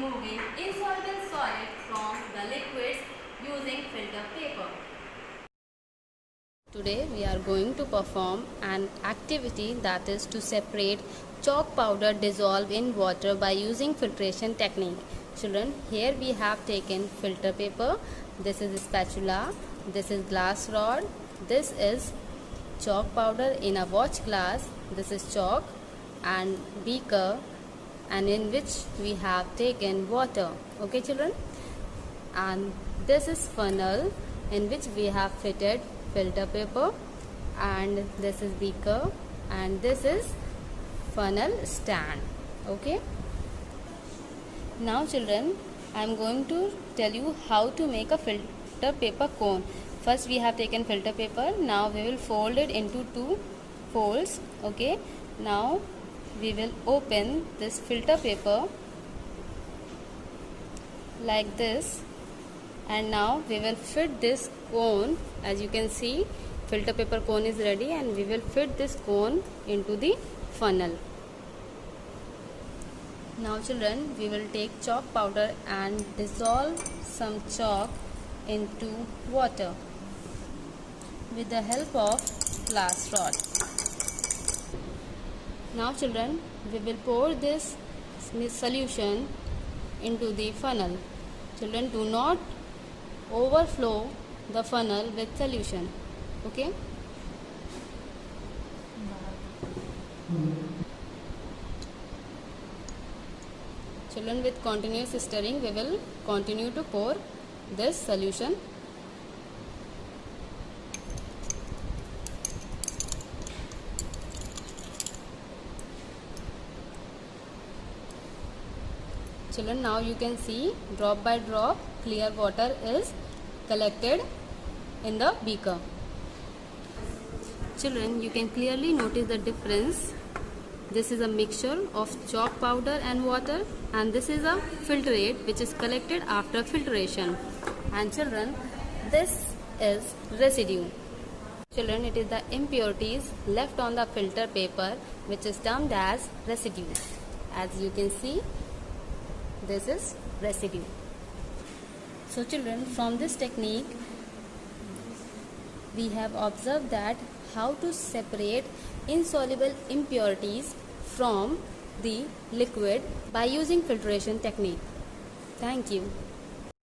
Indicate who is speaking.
Speaker 1: removing insoluble solid from the liquids using filter paper. Today we are going to perform an activity that is to separate chalk powder dissolved in water by using filtration technique. Children, here we have taken filter paper, this is spatula, this is glass rod, this is chalk powder in a watch glass, this is chalk and beaker, and in which we have taken water. Okay children, and this is funnel in which we have fitted filter paper, and this is beaker, and this is funnel stand. Okay, now children, I am going to tell you how to make a filter paper cone. First we have taken filter paper, now we will fold it into two folds. Okay, now we will open this filter paper like this, and now we will fit this cone. As you can see, filter paper cone is ready, and we will fit this cone into the funnel. Now children, we will take chalk powder and dissolve some chalk into water with the help of glass rod. Now children, we will pour this solution into the funnel. Children, do not overflow the funnel with solution. Okay? Children, with continuous stirring, we will continue to pour this solution. Children, now you can see drop by drop clear water is collected in the beaker. Children, you can clearly notice the difference. This is a mixture of chalk powder and water, and this is a filtrate which is collected after filtration. And children, this is residue. Children, it is the impurities left on the filter paper which is termed as residue. As you can see, this is residue. So children, from this technique we have observed that how to separate insoluble impurities from the liquid by using filtration technique. Thank you.